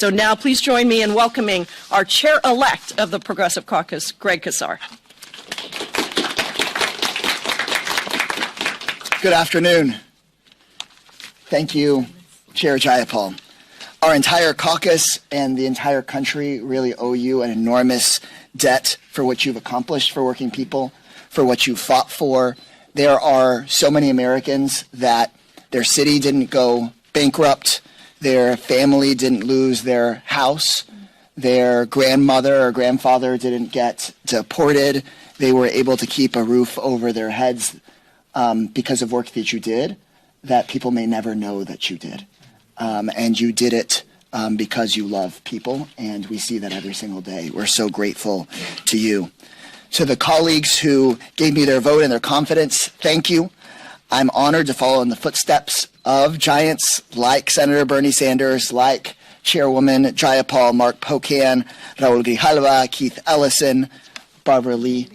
So now please join me in welcoming our chair-elect of the Progressive Caucus, Greg Casar. Good afternoon. Thank you, Chair Jayapal. Our entire caucus and the entire country really owe you an enormous debt for what you've accomplished for working people, for what you fought for. There are so many Americans that their city didn't go bankrupt, their family didn't lose their house, their grandmother or grandfather didn't get deported. They were able to keep a roof over their heads because of work that you did that people may never know that you did. And you did it because you love people, and we see that every single day. We're so grateful to you. To the colleagues who gave me their vote and their confidence, thank you. I'm honored to follow in the footsteps of giants like Senator Bernie Sanders, like Chairwoman Jayapal, Mark Pocan, Raul Grijalva, Keith Ellison, Barbara Lee,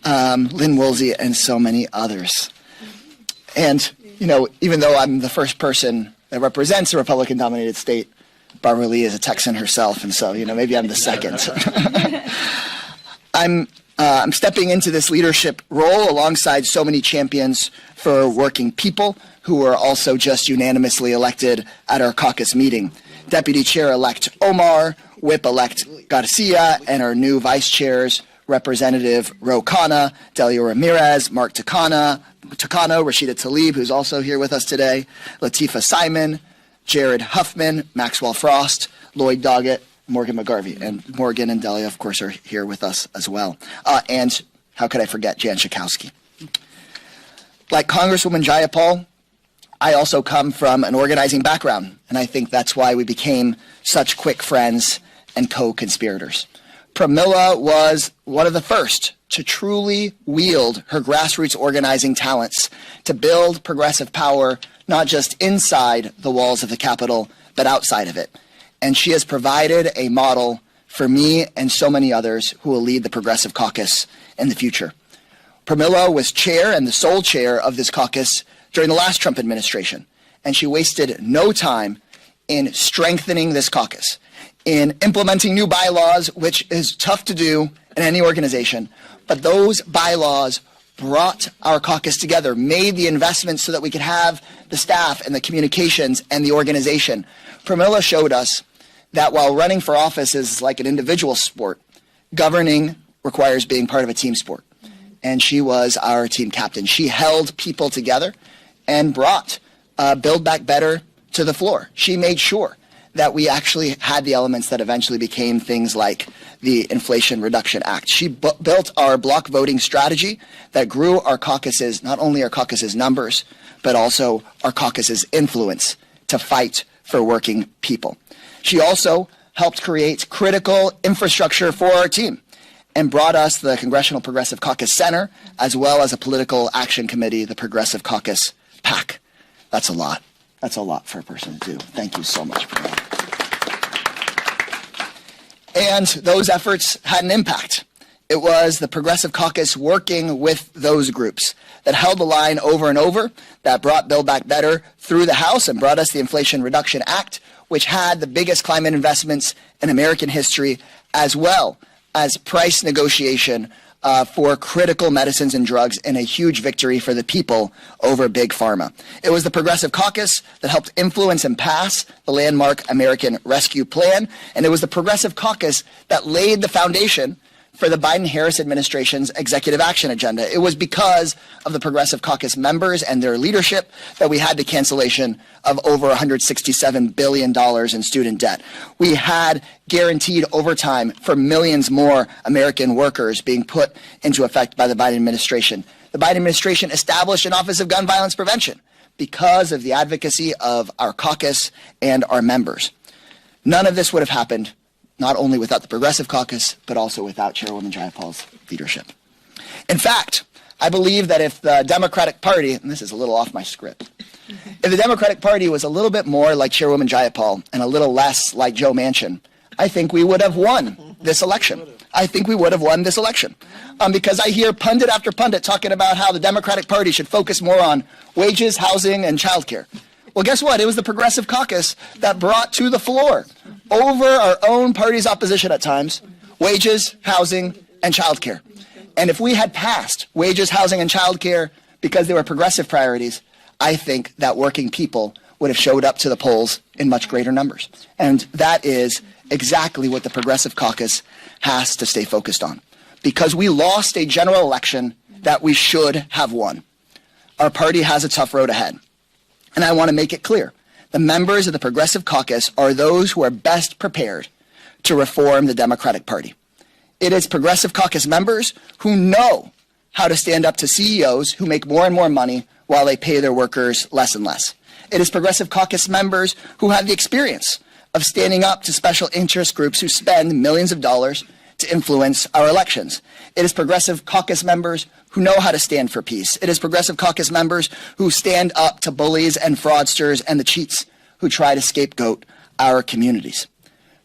Lynn Woolsey, and so many others. And, you know, even though I'm the first person that represents a Republican-dominated state, Barbara Lee is a Texan herself, and so, you know, maybe I'm the second. I'm stepping into this leadership role alongside so many champions for working people who were also just unanimously elected at our caucus meeting. Deputy Chair-elect Omar, Whip-elect Garcia, and our new vice chairs, Representative Ro Khanna, Delia Ramirez, Mark Takano, Rashida Tlaib, who's also here with us today, Latifah Simon, Jared Huffman, Maxwell Frost, Lloyd Doggett, Morgan McGarvey, and Morgan and Delia, of course, are here with us as well. And how could I forget Jan Schakowsky? Like Congresswoman Jayapal, I also come from an organizing background, and I think that's why we became such quick friends and co-conspirators. Pramila was one of the first to truly wield her grassroots organizing talents to build progressive power, not just inside the walls of the Capitol, but outside of it. And she has provided a model for me and so many others who will lead the Progressive Caucus in the future. Pramila was chair and the sole chair of this caucus during the last Trump administration, and she wasted no time in strengthening this caucus, in implementing new bylaws, which is tough to do in any organization, but those bylaws brought our caucus together, made the investments so that we could have the staff and the communications and the organization. Pramila showed us that while running for office is like an individual sport, governing requires being part of a team sport. And she was our team captain. She held people together and brought Build Back Better to the floor. She made sure that we actually had the elements that eventually became things like the Inflation Reduction Act. She built our block voting strategy that grew our caucuses, not only our caucuses numbers, but also our caucuses influence to fight for working people. She also helped create critical infrastructure for our team and brought us the Congressional Progressive Caucus Center, as well as a political action committee, the Progressive Caucus PAC. That's a lot. That's a lot for a person to do. Thank you so much for that. And those efforts had an impact. It was the Progressive Caucus working with those groups that held the line over and over, that brought Build Back Better through the House and brought us the Inflation Reduction Act, which had the biggest climate investments in American history, as well as price negotiation for critical medicines and drugs, and a huge victory for the people over Big Pharma. It was the Progressive Caucus that helped influence and pass the landmark American Rescue Plan, and it was the Progressive Caucus that laid the foundation for the Biden-Harris administration's executive action agenda. It was because of the Progressive Caucus members and their leadership that we had the cancellation of over $167 billion in student debt. We had guaranteed overtime for millions more American workers being put into effect by the Biden administration. The Biden administration established an Office of Gun Violence Prevention because of the advocacy of our caucus and our members. None of this would have happened not only without the Progressive Caucus, but also without Chairwoman Jayapal's leadership. In fact, I believe that if the Democratic Party, and this is a little off my script, if the Democratic Party was a little bit more like Chairwoman Jayapal and a little less like Joe Manchin, I think we would have won this election. I think we would have won this election. Because I hear pundit after pundit talking about how the Democratic Party should focus more on wages, housing, and childcare. Well, guess what? It was the Progressive Caucus that brought to the floor, over our own party's opposition at times, wages, housing, and childcare. And if we had passed wages, housing, and childcare because they were progressive priorities, I think that working people would have showed up to the polls in much greater numbers. And that is exactly what the Progressive Caucus has to stay focused on. Because we lost a general election that we should have won. Our party has a tough road ahead. And I want to make it clear. The members of the Progressive Caucus are those who are best prepared to reform the Democratic Party. It is Progressive Caucus members who know how to stand up to CEOs who make more and more money while they pay their workers less and less. It is Progressive Caucus members who have the experience of standing up to special interest groups who spend millions of dollars to influence our elections. It is Progressive Caucus members who know how to stand for peace. It is Progressive Caucus members who stand up to bullies and fraudsters and the cheats who try to scapegoat our communities.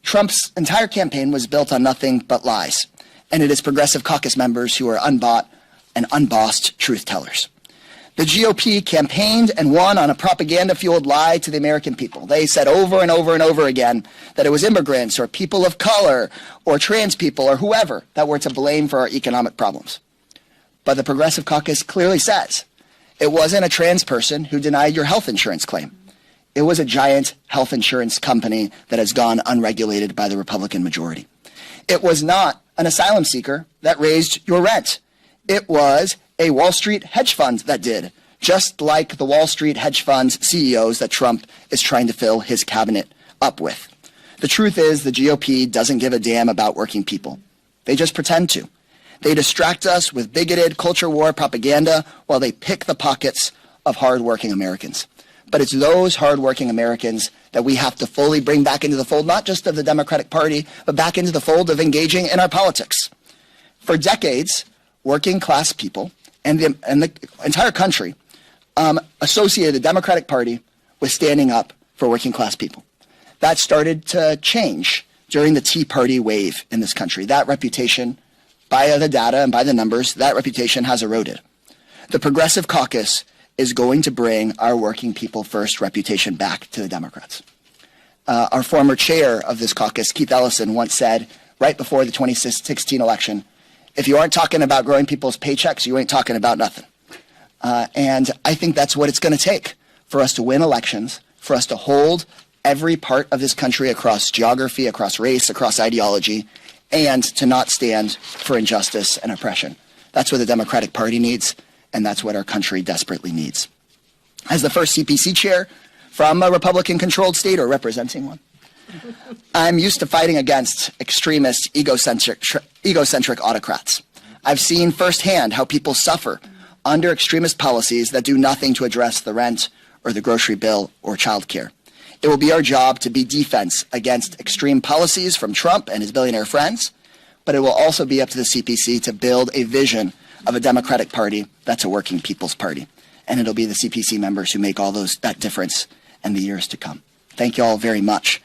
Trump's entire campaign was built on nothing but lies, and it is Progressive Caucus members who are unbought and unbossed truth tellers. The GOP campaigned and won on a propaganda-fueled lie to the American people. They said over and over and over again that it was immigrants or people of color or trans people or whoever that were to blame for our economic problems. But the Progressive Caucus clearly says it wasn't a trans person who denied your health insurance claim. It was a giant health insurance company that has gone unregulated by the Republican majority. It was not an asylum seeker that raised your rent. It was a Wall Street hedge fund that did, just like the Wall Street hedge funds CEOs that Trump is trying to fill his cabinet up with. The truth is the GOP doesn't give a damn about working people. They just pretend to. They distract us with bigoted culture war propaganda while they pick the pockets of hardworking Americans. But it's those hardworking Americans that we have to fully bring back into the fold, not just of the Democratic Party, but back into the fold of engaging in our politics. For decades, working class people and the entire country associated the Democratic Party with standing up for working class people. That started to change during the Tea Party wave in this country. That reputation, by the data and by the numbers, that reputation has eroded. The Progressive Caucus is going to bring our working people first reputation back to the Democrats. Our former chair of this caucus, Keith Ellison, once said right before the 2016 election, if you aren't talking about growing people's paychecks, you ain't talking about nothing. And I think that's what it's going to take for us to win elections, for us to hold every part of this country across geography, across race, across ideology, and to not stand for injustice and oppression. That's what the Democratic Party needs, and that's what our country desperately needs. As the first CPC chair from a Republican-controlled state or representing one, I'm used to fighting against extremist, egocentric autocrats. I've seen firsthand how people suffer under extremist policies that do nothing to address the rent or the grocery bill or childcare. It will be our job to be defense against extreme policies from Trump and his billionaire friends, but it will also be up to the CPC to build a vision of a Democratic Party that's a working people's party. And it'll be the CPC members who make all that difference in the years to come. Thank you all very much.